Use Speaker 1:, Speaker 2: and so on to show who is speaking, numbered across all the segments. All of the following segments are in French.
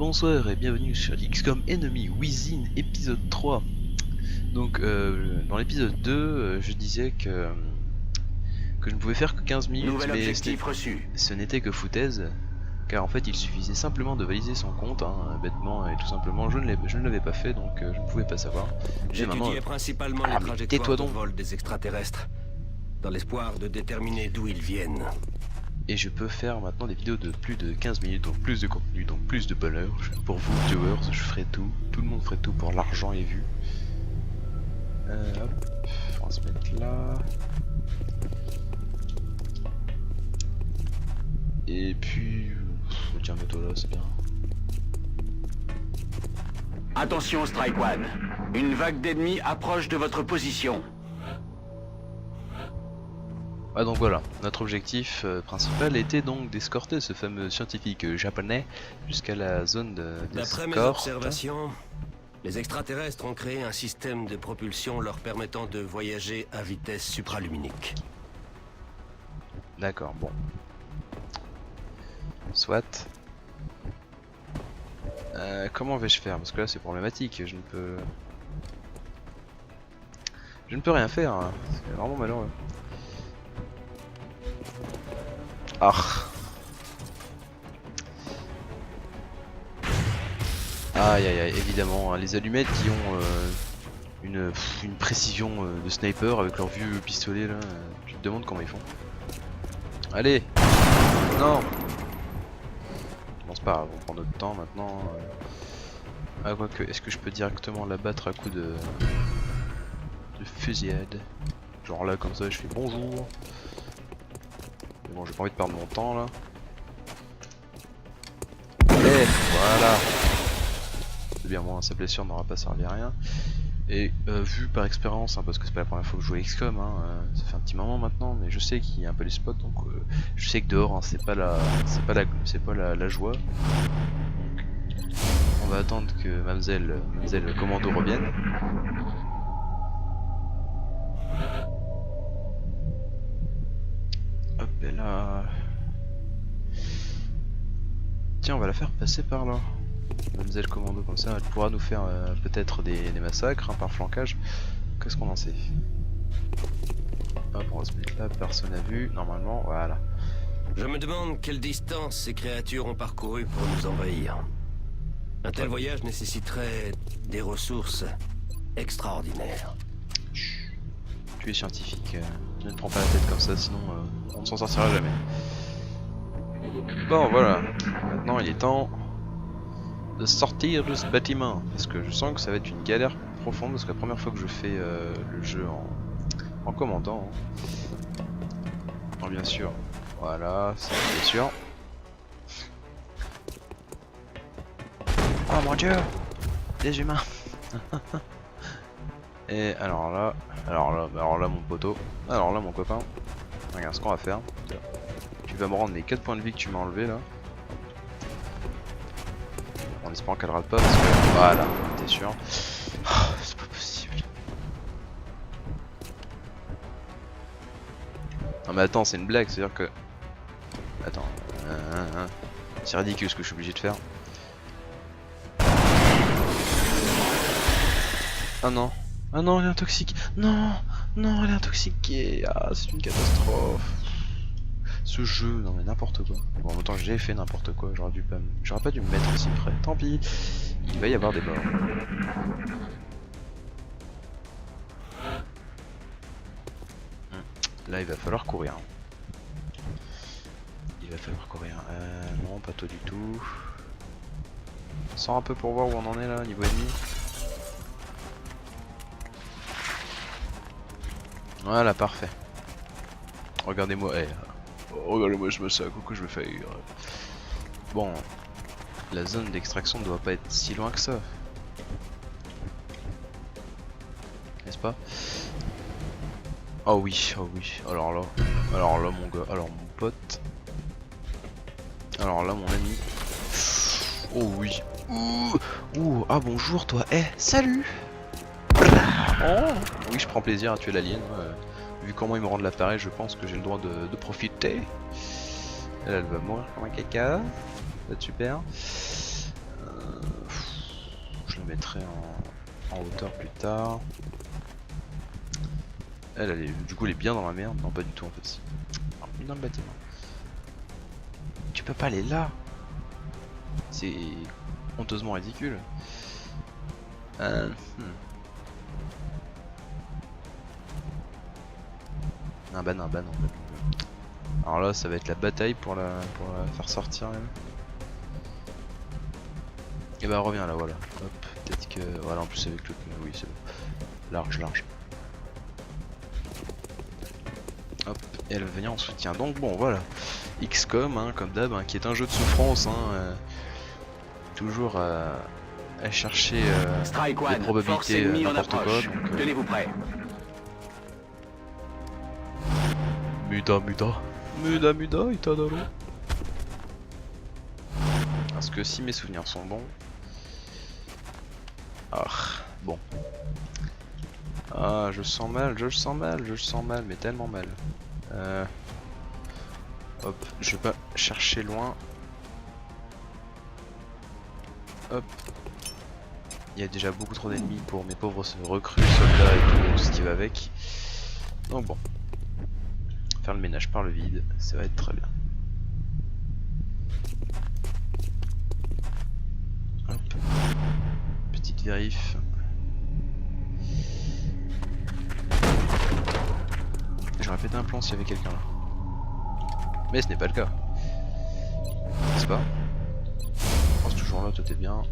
Speaker 1: Bonsoir et bienvenue sur XCOM Enemy Within épisode 3. Donc dans l'épisode 2 je disais que je ne pouvais faire que 15 minutes.
Speaker 2: Nouvel
Speaker 1: mais
Speaker 2: objectif reçu.
Speaker 1: ce n'était que foutaise, car en fait il suffisait simplement de valiser son compte, bêtement et tout simplement. Je ne l'avais pas fait, donc je ne pouvais pas savoir.
Speaker 2: J'étudiais principalement les trajectoires de vol des extraterrestres, dans l'espoir de déterminer d'où ils viennent.
Speaker 1: Et je peux faire maintenant des vidéos de plus de 15 minutes, donc plus de contenu, donc plus de bonheur. Pour vous, viewers, je ferai tout. Tout le monde ferait tout pour l'argent et vues. Hop, on va se mettre là. Et puis... tiens, mets-toi là, c'est bien.
Speaker 2: Attention Strike One, une vague d'ennemis approche de votre position.
Speaker 1: Ah donc voilà, notre objectif principal était donc d'escorter ce fameux scientifique japonais jusqu'à la zone d'escorte.
Speaker 2: D'après mes observations, les extraterrestres ont créé un système de propulsion leur permettant de voyager à vitesse supraluminique.
Speaker 1: D'accord, bon. Soit. Comment vais-je faire? Parce que là c'est problématique, je ne peux rien faire, hein. C'est vraiment malheureux. Ah. Aïe aïe aïe, évidemment, hein, les allumettes qui ont une précision de sniper avec leur vieux pistolet là, tu te demandes comment ils font. Allez. Non. Bon c'est pas grave, on prend notre temps maintenant. Ah quoique, est-ce que je peux directement la battre à coup de fusillade? Genre là comme ça je fais bonjour. Mais bon j'ai pas envie de perdre mon temps là. Et voilà. C'est bien, moi sa blessure n'aura pas servi à rien. Et vu par expérience, parce que c'est pas la première fois que je joue à XCOM, ça fait un petit moment maintenant, mais je sais qu'il y a un peu les spots, donc je sais que dehors c'est pas la joie. Donc, on va attendre que Mademoiselle Commando revienne. Hop et là. Tiens, on va la faire passer par là. Mademoiselle Commando, comme ça elle pourra nous faire peut-être des massacres par flancage. Qu'est-ce qu'on en sait? Hop, on va se mettre là, personne n'a vu, normalement, voilà.
Speaker 2: Je me demande quelle distance ces créatures ont parcouru pour nous envahir. Un tel voyage nécessiterait des ressources extraordinaires.
Speaker 1: Chut. Tu es scientifique, ne te prends pas la tête comme ça, sinon on ne s'en sortira jamais. Bon voilà, maintenant il est temps de sortir de ce bâtiment, parce que je sens que ça va être une galère profonde, parce que la première fois que je fais le jeu en commandant, bon, bien sûr, voilà, c'est bien sûr. Oh mon dieu, des humains. Et alors là mon poteau, alors là mon copain, regarde ce qu'on va faire. Tu vas me rendre les 4 points de vie que tu m'as enlevé là. En espérant qu'elle rate pas parce que... Voilà, t'es sûr. Oh, c'est pas possible. Non mais attends, c'est une blague, c'est à dire que... Attends. C'est ridicule ce que je suis obligé de faire. Ah non. Ah non, elle est intoxique. Non. Non, elle est intoxiquée. Ah, c'est une catastrophe. Ce jeu, non mais n'importe quoi. Bon, en même temps j'ai fait n'importe quoi, j'aurais pas dû me mettre aussi près. Tant pis, il va y avoir des morts. Là il va falloir courir. Il va falloir courir. Non, pas toi du tout. On sort un peu pour voir où on en est là, niveau ennemi. Voilà, parfait. Regardez-moi, regardez-moi ce massacre que je vais faire. Bon, la zone d'extraction ne doit pas être si loin que ça. N'est-ce pas? Oh oui, alors là mon gars, alors mon pote. Alors là mon ami. Oh oui. Ouh, ah bonjour toi, salut. Oh, oui je prends plaisir à tuer l'alien. Vu comment ils me rendent l'appareil, je pense que j'ai le droit de profiter. Elle va mourir comme un caca. Ça va être super. je le mettrai en hauteur plus tard. Elle est, du coup elle est bien dans la merde. Non pas du tout en fait. Si. Alors, dans le bâtiment. Tu peux pas aller là. C'est honteusement ridicule. Un ban. Alors là ça va être la bataille pour la faire sortir même. Et bah reviens là, voilà. Hop, peut-être que... Voilà, en plus avec le... Oui, c'est bon. Large. Hop, et elle va venir en soutien. Donc bon, voilà. XCOM, hein, comme d'hab, hein, qui est un jeu de souffrance. Hein, toujours à chercher des probabilités n'importe quoi. Donc,
Speaker 3: tenez-vous prêts.
Speaker 1: Muda, Itadaro. Parce que si mes souvenirs sont bons... Ah, bon. Ah, je le sens mal, mais tellement mal. Hop, je vais pas chercher loin. Hop. Il y a déjà beaucoup trop d'ennemis pour mes pauvres recrues, soldats et tout ce qui va avec. Donc bon. Faire le ménage par le vide, ça va être très bien. Hop. Petite vérif. J'aurais pété un plomb s'il y avait quelqu'un là. Mais ce n'est pas le cas. N'est-ce pas? Oh, c'est toujours là, toi t'es bien.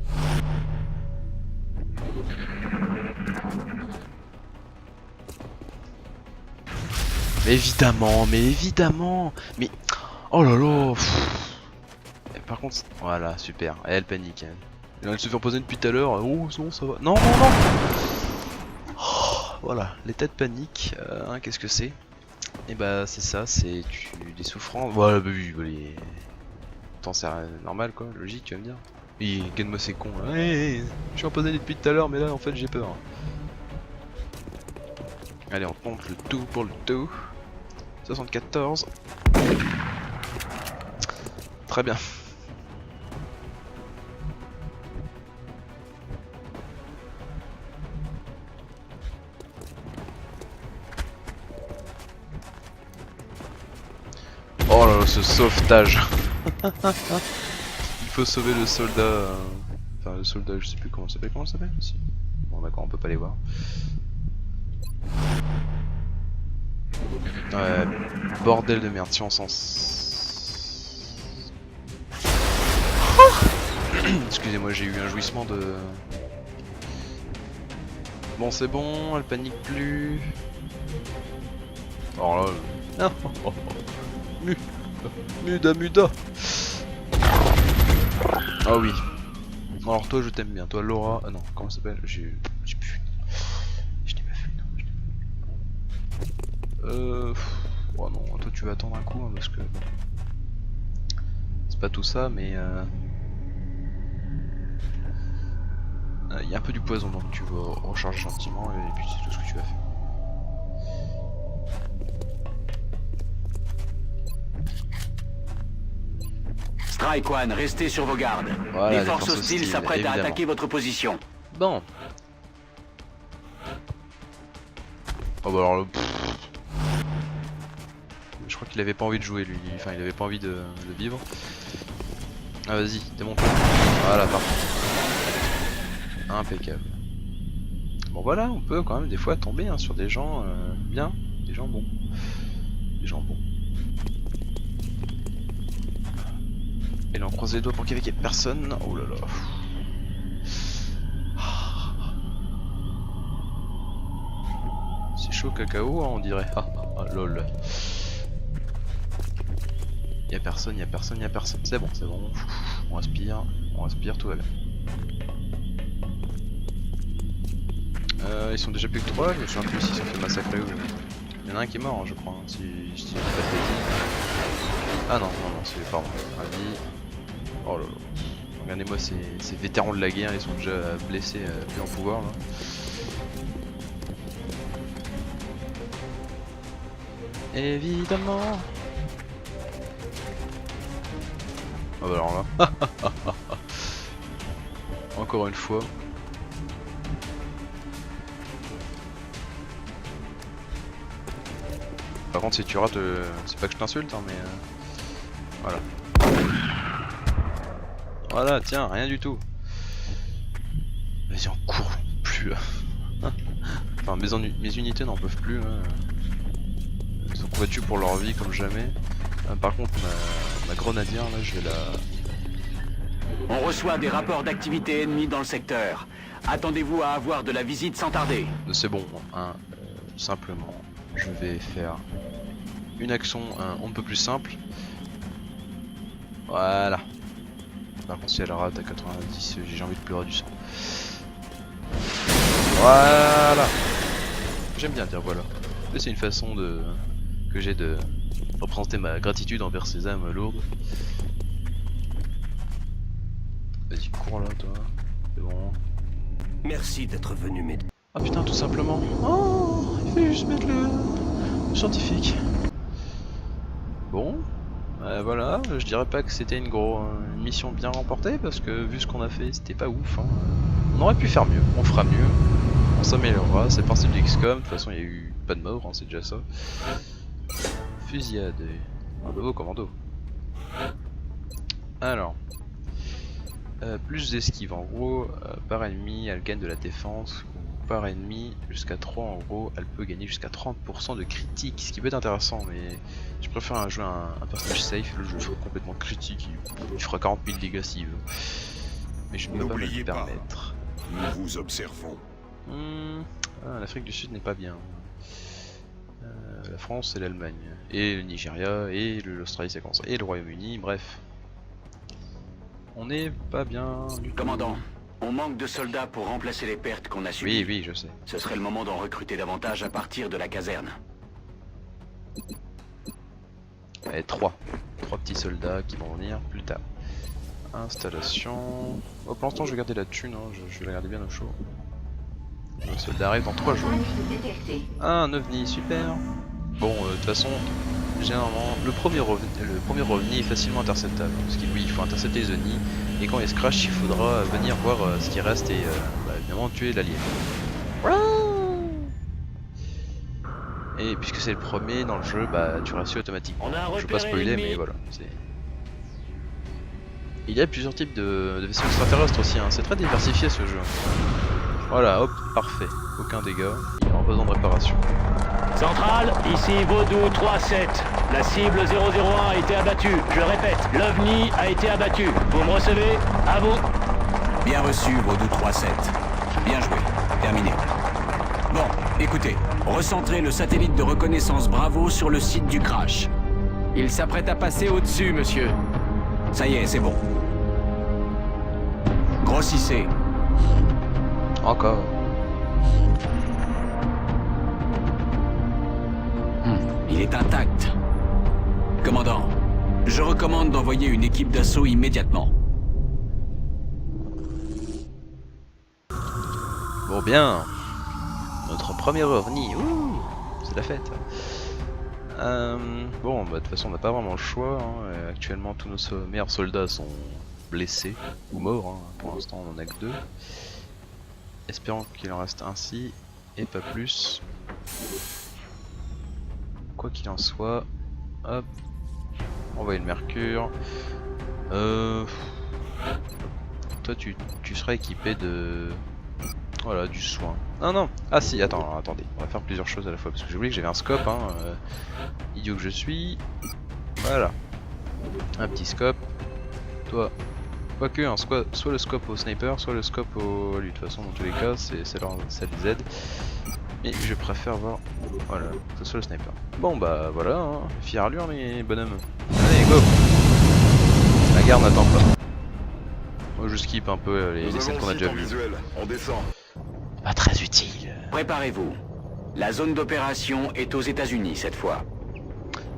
Speaker 1: Mais évidemment. Mais... Oh là là. Par contre... Voilà, super. Elle panique. Elle se fait reposer depuis tout à l'heure. Oh non, ça va. Non. Oh, voilà, l'état de panique. Hein, qu'est-ce que c'est? Et bah c'est ça, c'est des souffrances. Voilà, bah oui. Attends, c'est normal quoi, logique, tu vas me dire. Oui, gagne-moi c'est con. Je suis reposé depuis tout à l'heure, mais là en fait j'ai peur. Allez, on pompe le tout pour le tout. 74. Très bien. Oh là là, ce sauvetage. Il faut sauver le soldat. Enfin, le soldat, je sais plus comment ça s'appelle. Si. Bon, d'accord, on peut pas les voir. Ouais, bordel de merde, si on s'en... Excusez-moi, j'ai eu un jouissement de... Bon, c'est bon, elle panique plus. Oh là... Muda. Ah oui. Alors toi je t'aime bien, toi Laura... Ah non, comment ça s'appelle? J'ai plus... Je t'ai pas fait. Oh non, toi tu vas attendre un coup hein, parce que... C'est pas tout ça mais... Il y a un peu du poison donc tu vas recharger gentiment et puis c'est tout ce que tu vas faire.
Speaker 3: Strike One, restez sur vos gardes.
Speaker 1: Voilà,
Speaker 3: les forces hostiles s'apprêtent à attaquer votre position.
Speaker 1: Bon. Oh bah alors le... Je crois qu'il avait pas envie de jouer lui, enfin il avait pas envie de vivre. Ah vas-y, démonte. Voilà, parfait. Impeccable. Bon voilà, on peut quand même des fois tomber hein, sur des gens bien, des gens bons. Et là on croise les doigts pour qu'il y ait personne. Oh là là. C'est chaud cacao hein, on dirait. Lol. Y'a personne. C'est bon. On respire, tout va bien. Ils sont déjà plus que 3, je me souviens plus s'ils sont fait massacrer ou... Il y en a un qui est mort hein, je crois, hein, si je dis pas de bêtises. Ah non, c'est pardon. Ravi. Oh là là. Regardez-moi ces vétérans de la guerre, ils sont déjà blessés, plus en pouvoir là. Évidemment. Ah bah alors là. Encore une fois. Par contre si tu rates, c'est pas que je t'insulte hein, mais voilà. Voilà, tiens, rien du tout. Vas-y, on court plus. Enfin, mes unités n'en peuvent plus. Hein. Ils sont combattus pour leur vie comme jamais. Par contre, ma grenadière, là, je vais la...
Speaker 3: On reçoit des rapports d'activité ennemie dans le secteur. Attendez-vous à avoir de la visite sans tarder.
Speaker 1: C'est bon, hein, simplement, je vais faire une action on ne peut plus simple. Voilà. Par contre, si elle rate à 90, j'ai envie de pleurer du sang. Voilà. J'aime bien dire voilà. C'est une façon que j'ai de représenter ma gratitude envers ces âmes lourdes. Vas-y, cours là, toi. C'est bon.
Speaker 2: Merci d'être venu m'aider.
Speaker 1: Ah putain, tout simplement. Oh, il fallait juste mettre le scientifique. Bon, voilà, je dirais pas que c'était une mission bien remportée parce que vu ce qu'on a fait, c'était pas ouf. Hein. On aurait pu faire mieux, on fera mieux, on s'améliorera, c'est le principe du XCOM, de toute façon il y a eu pas de mort, hein, c'est déjà ça. Fusillade et un nouveau commando. Alors, plus d'esquive en gros, par ennemi, elle gagne de la défense, ou par ennemi, jusqu'à 3 en gros, elle peut gagner jusqu'à 30% de critique, ce qui peut être intéressant, mais je préfère jouer un personnage safe, le jeu sera complètement critique, il fera 40 000 dégâts s'il veut. Mais je ne peux pas me le permettre.
Speaker 4: Nous vous observons.
Speaker 1: L'Afrique du Sud n'est pas bien. La France et l'Allemagne, et le Nigeria, et l'Australie c'est comme ça, et le Royaume-Uni, bref. On n'est pas bien du tout.
Speaker 3: Commandant, on manque de soldats pour remplacer les pertes qu'on a subies.
Speaker 1: Oui, oui, je sais.
Speaker 3: Ce serait le moment d'en recruter davantage à partir de la caserne.
Speaker 1: Allez, 3 petits soldats qui vont venir plus tard. Installation... Oh, pour l'instant je vais garder la thune, hein. Je vais la garder bien au chaud. Le soldat arrive dans 3 jours. Ah, un ovni, super. Bon, de toute façon, généralement, le premier ovni est facilement interceptable. Parce que oui, il faut intercepter les ovnis, et quand il se crash, il faudra venir voir ce qui reste et évidemment tuer l'allié. Et puisque c'est le premier dans le jeu, bah tu rassures automatiquement. Je vais pas spoiler, mais voilà. Il y a plusieurs types de vaisseaux extraterrestres aussi, hein. C'est très diversifié ce jeu. Voilà, hop, parfait. Aucun dégât, il n'y a pas besoin de réparation.
Speaker 3: Centrale, ici Vaudou 3-7. La cible 001 a été abattue. Je répète, l'OVNI a été abattu. Vous me recevez? À vous. Bien reçu, Vaudou 3-7. Bien joué. Terminé. Bon, écoutez, recentrez le satellite de reconnaissance Bravo sur le site du crash.
Speaker 5: Il s'apprête à passer au-dessus, monsieur.
Speaker 3: Ça y est, c'est bon. Grossissez.
Speaker 1: Encore.
Speaker 3: Il est intact. Commandant, je recommande d'envoyer une équipe d'assaut immédiatement.
Speaker 1: Bon bien. Notre premier ovni. Ouh, c'est la fête. Bon, bah de toute façon on n'a pas vraiment le choix. Hein. Actuellement tous nos meilleurs soldats sont blessés ou morts. Hein. Pour l'instant on en a que 2. Espérons qu'il en reste ainsi et pas plus. Quoi qu'il en soit, hop, envoyer le mercure. Toi tu seras équipé de... Voilà, du soin. Non, non. Ah si, attendez. On va faire plusieurs choses à la fois parce que j'ai oublié que j'avais un scope. Hein, idiot que je suis. Voilà. Un petit scope. Toi. Quoique, hein, soit le scope au sniper, soit le scope au... lui. De toute façon, dans tous les cas, ça les aide. Mais je préfère voir... Voilà, que ce soit le sniper. Bon bah voilà, hein. Fière allure les bonhommes. Allez, go. La garde n'attend pas. Moi je skip un peu les scènes qu'on a déjà vues.
Speaker 4: On descend.
Speaker 1: Pas très utile.
Speaker 3: Préparez-vous. La zone d'opération est aux États-Unis cette fois.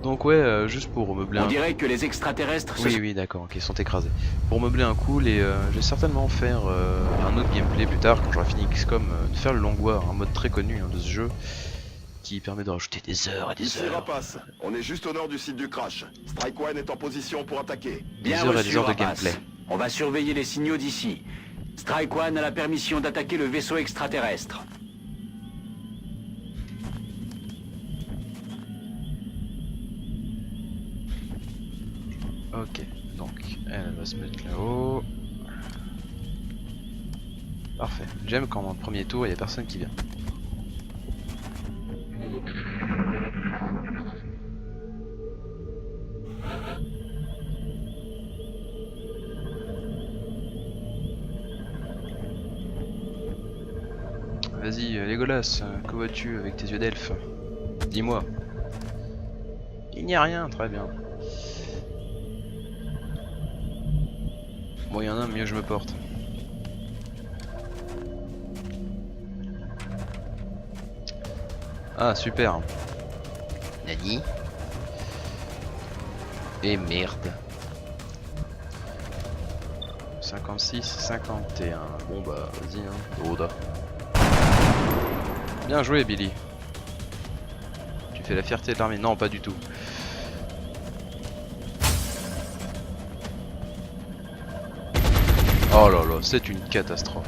Speaker 1: Donc ouais, juste pour meubler
Speaker 3: On dirait que les extraterrestres se...
Speaker 1: Oui, d'accord, ok, ils sont écrasés. Pour meubler un coup, je vais certainement faire un autre gameplay plus tard, quand j'aurai fini XCOM, de faire le Long War, un mode très connu hein, de ce jeu, qui permet de rajouter des heures et des
Speaker 4: Ici
Speaker 1: heures.
Speaker 4: Rapace, on est juste au nord du site du crash. Strike One est en position pour attaquer.
Speaker 1: Des heures et des heures de gameplay.
Speaker 3: On va surveiller les signaux d'ici. Strike One a la permission d'attaquer le vaisseau extraterrestre.
Speaker 1: Ok, donc elle va se mettre là-haut. Parfait. J'aime quand dans le premier tour il n'y a personne qui vient. Vas-y, Legolas, que vois-tu avec tes yeux d'elfe? Dis-moi. Il n'y a rien, très bien. Bon, il y en a un, mieux je me porte. Ah, super. Nani? Et merde. 56, 51. Bon bah, vas-y, hein. Oda. Bien joué, Billy. Tu fais la fierté de l'armée. Non, pas du tout. Oh là là, c'est une catastrophe.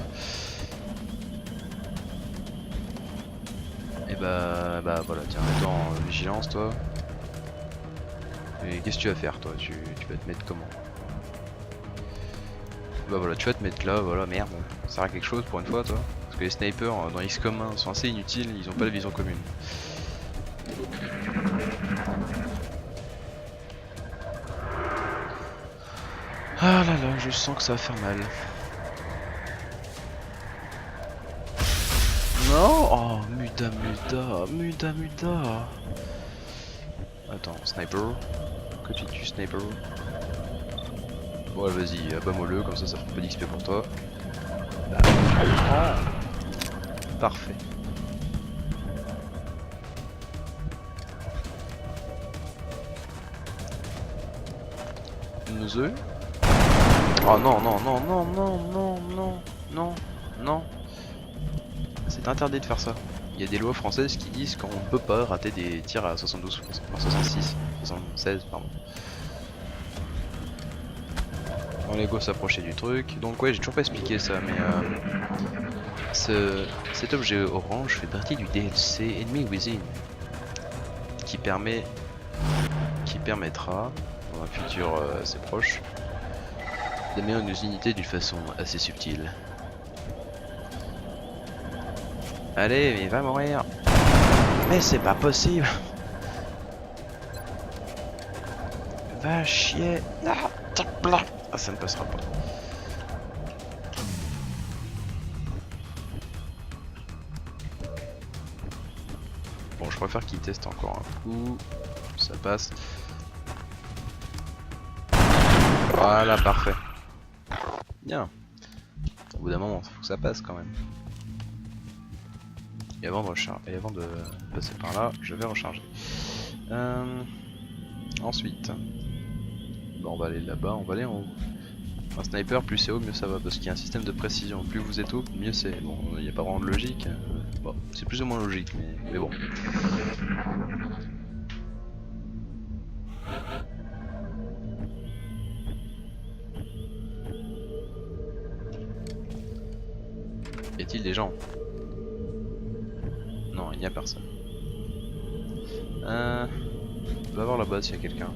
Speaker 1: Et bah voilà, tiens, mets-toi en vigilance, toi. Et qu'est-ce que tu vas faire, toi? Tu vas te mettre comment? Bah voilà, tu vas te mettre là, voilà, merde. Ça sert à quelque chose pour une fois, toi? Parce que les snipers dans XCOM 1 sont assez inutiles, ils ont pas de vision commune. Ah là là, je sens que ça va faire mal. Non. Oh, muda. Attends, sniper. Que tu sniper? Ouais, vas-y, abat-moi-le, comme ça fait un peu d'XP pour toi. Ah. Parfait. Nos œufs. Oh non, non. C'est interdit de faire ça. Il y a des lois françaises qui disent qu'on ne peut pas rater des tirs à 72, enfin 66, 76, pardon. Bon, les go s'approcher du truc. Donc ouais, j'ai toujours pas expliqué ça, mais cet objet orange fait partie du DLC Enemy Within, qui permettra, dans un futur assez proche, d'amener nos unités d'une façon assez subtile. Allez, il va mourir. Mais c'est pas possible. Va chier. Ah, ça ne passera pas. Bon, je préfère qu'il teste encore un coup. Ça passe. Voilà, parfait. Bien. Au bout d'un moment, faut que ça passe quand même. Et avant de passer par là, je vais recharger. Ensuite, bon, on va aller là-bas, on va aller en haut. Un sniper, plus c'est haut, mieux ça va, parce qu'il y a un système de précision. Plus vous êtes haut, mieux c'est. Bon, il n'y a pas vraiment de logique. Bon, c'est plus ou moins logique, mais bon. Y a-t-il des gens? Non, il n'y a personne. Va voir là-bas s'il y a quelqu'un.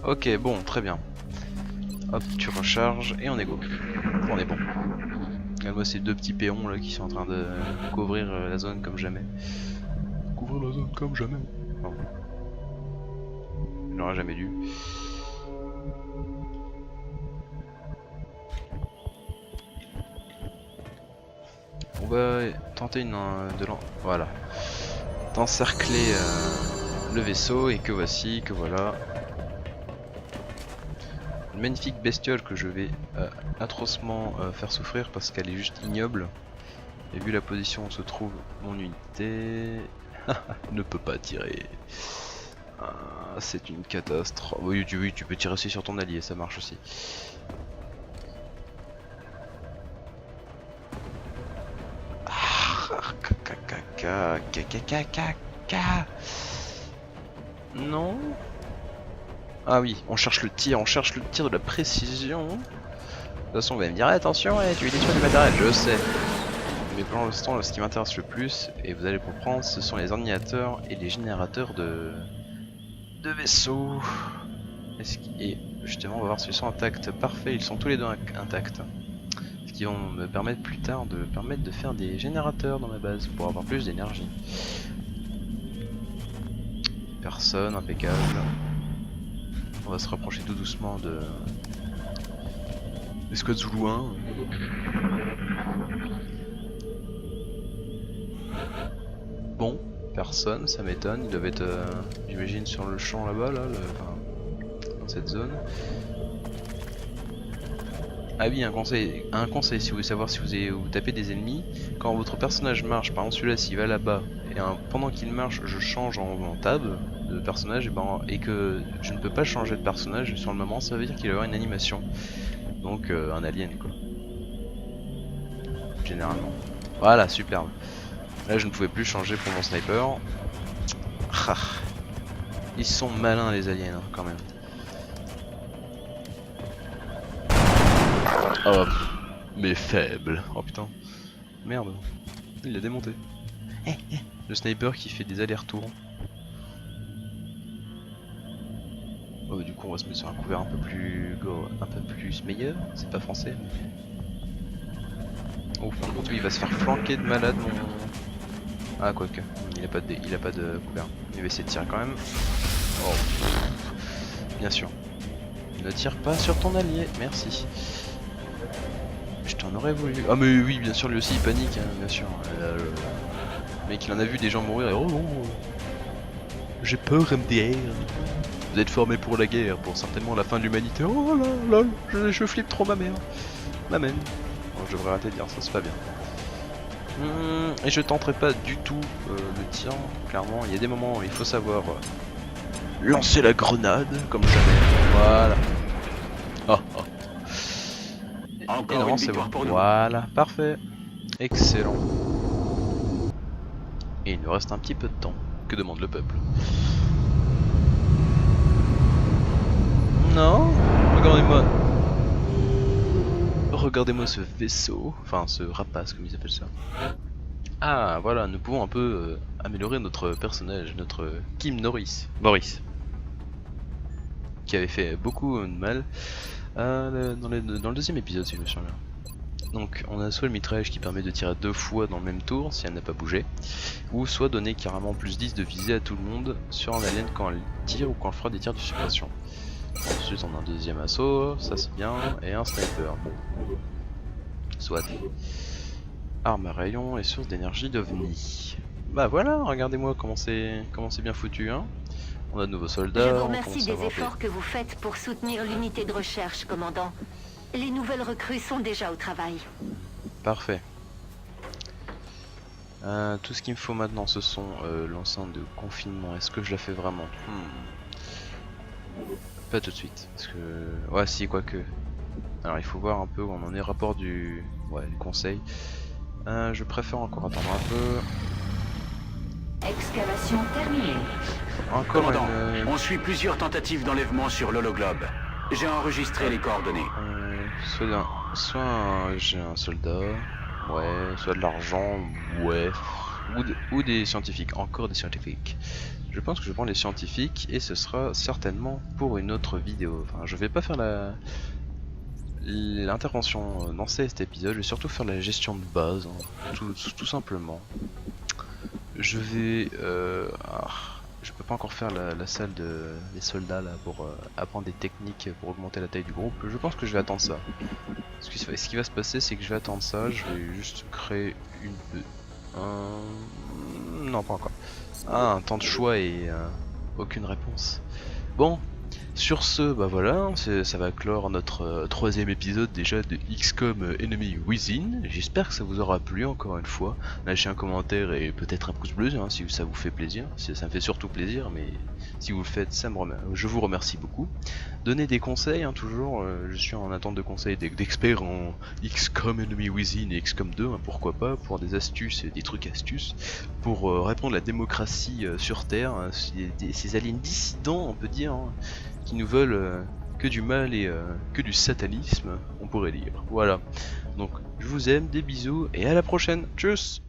Speaker 1: Ok, bon, très bien. Hop, tu recharges et on est go. On est bon. Regarde-moi ces deux petits péons là qui sont en train de couvrir la zone comme jamais. Couvrir la zone comme jamais. Non. Il n'aurait jamais dû. On va tenter voilà. D'encercler le vaisseau et que voici, que voilà. Une magnifique bestiole que je vais atrocement faire souffrir parce qu'elle est juste ignoble. Et vu la position où se trouve mon unité, ne peut pas tirer. Ah, c'est une catastrophe. Oui, tu peux tirer aussi sur ton allié, ça marche aussi. Tika. Non. Ah oui, on cherche le tir de la précision. De toute façon, vous allez me dire attention, tu es détruit du matériel, je sais. Mais pour l'instant, ce qui m'intéresse le plus, et vous allez comprendre, ce sont les ordinateurs et les générateurs de vaisseaux. Et justement, on va voir s'ils sont intacts. Parfait, ils sont tous les deux intacts. Ce qui vont me permettre plus tard de faire des générateurs dans ma base pour avoir plus d'énergie. Personne, impeccable. On va se rapprocher tout doucement de l'escouade Zulu 1. Bon, personne, ça m'étonne. Ils doivent être, j'imagine, sur le champ là-bas, là, enfin, dans cette zone. Ah oui, un conseil si vous voulez savoir si vous tapez des ennemis, quand votre personnage marche, par exemple celui-là s'il va là-bas, et pendant qu'il marche je change en tab de personnage, et que je ne peux pas changer de personnage sur le moment, ça veut dire qu'il va y avoir une animation. Donc un alien quoi. Généralement. Voilà, superbe. Là je ne pouvais plus changer pour mon sniper. Ah. Ils sont malins les aliens hein, quand même. Oh, mais faible. Oh putain. Merde. Il l'a démonté. Le sniper qui fait des allers-retours. Oh, du coup on va se mettre sur un couvert un peu plus meilleur. C'est pas français. Oh par contre il va se faire flanquer de malade mon... Ah quoique. Il a pas de couvert. Il va essayer de tirer quand même. Oh. Bien sûr. Ne tire pas sur ton allié. Merci. Je t'en aurais voulu. Ah mais oui, bien sûr, lui aussi il panique, hein, bien sûr. Le mec il en a vu des gens mourir et oh non, j'ai peur MDR. Vous êtes formés pour la guerre, pour certainement la fin de l'humanité. Oh là là, je flippe trop ma mère. Ma même. Bon, je devrais arrêter de dire ça, c'est pas bien. Et je tenterai pas du tout le tir, clairement. Il y a des moments où il faut savoir lancer la grenade, comme jamais. Voilà. Oh oh.
Speaker 5: Encore une victoire pour nous.
Speaker 1: Voilà, parfait. Excellent. Et il nous reste un petit peu de temps. Que demande le peuple? Non, regardez-moi. Regardez-moi ce vaisseau. Enfin, ce rapace, comme ils appellent ça. Ah, voilà, nous pouvons un peu améliorer notre personnage, notre Kim Norris. Maurice. Qui avait fait beaucoup de mal. Dans le deuxième épisode si je me souviens. Donc on a soit le mitraillage qui permet de tirer 2 fois dans le même tour si elle n'a pas bougé, ou soit donner carrément plus 10 de visée à tout le monde sur un alien quand elle tire ou quand elle fera des tirs de suppression. Ensuite on a un deuxième assaut, ça c'est bien, et un sniper. Bon. Soit. Arme à rayon et source d'énergie d'OVNI. Bah voilà, regardez-moi comment c'est bien foutu hein. On a de nouveaux soldats.
Speaker 6: Je vous remercie des efforts que vous faites pour soutenir l'unité de recherche, commandant. Les nouvelles recrues sont déjà au travail.
Speaker 1: Parfait. Tout ce qu'il me faut maintenant, ce sont l'enceinte de confinement. Est-ce que je la fais vraiment? Pas tout de suite. Parce que... Ouais, si, quoique. Alors, il faut voir un peu où on en est. Rapport du... Ouais, le conseil. Je préfère encore attendre un peu.
Speaker 6: Excavation terminée.
Speaker 1: Encore
Speaker 5: Commandant,
Speaker 1: une...
Speaker 5: on suit plusieurs tentatives d'enlèvement sur l'hologlobe. J'ai enregistré les coordonnées.
Speaker 1: Soit j'ai un soldat, ouais, soit de l'argent, ouais, ou des scientifiques, encore des scientifiques. Je pense que je prends les scientifiques et ce sera certainement pour une autre vidéo. Enfin, je vais pas faire l'intervention dans cet épisode, je vais surtout faire la gestion de base, hein, tout simplement. Je vais... je peux pas encore faire la salle des soldats là pour apprendre des techniques pour augmenter la taille du groupe. Je pense que je vais attendre ça. Ce qui va se passer, c'est que je vais attendre ça. Je vais juste créer non, pas encore. Ah, un temps de choix et aucune réponse. Bon, Sur ce, bah voilà, ça va clore notre troisième épisode déjà de XCOM Enemy Within. J'espère que ça vous aura plu encore une fois. Lâchez un commentaire et peut-être un pouce bleu hein, si ça vous fait plaisir. Ça me fait surtout plaisir, mais si vous le faites, je vous remercie beaucoup. Donnez des conseils, hein, toujours, je suis en attente de conseils d'experts en XCOM Enemy Within et XCOM 2, hein, pourquoi pas, pour des astuces et des trucs astuces, pour répondre à la démocratie sur Terre, hein, ces aliens dissidents, on peut dire, hein, qui nous veulent que du mal et que du satanisme, on pourrait dire. Voilà, donc je vous aime, des bisous et à la prochaine, tchuss.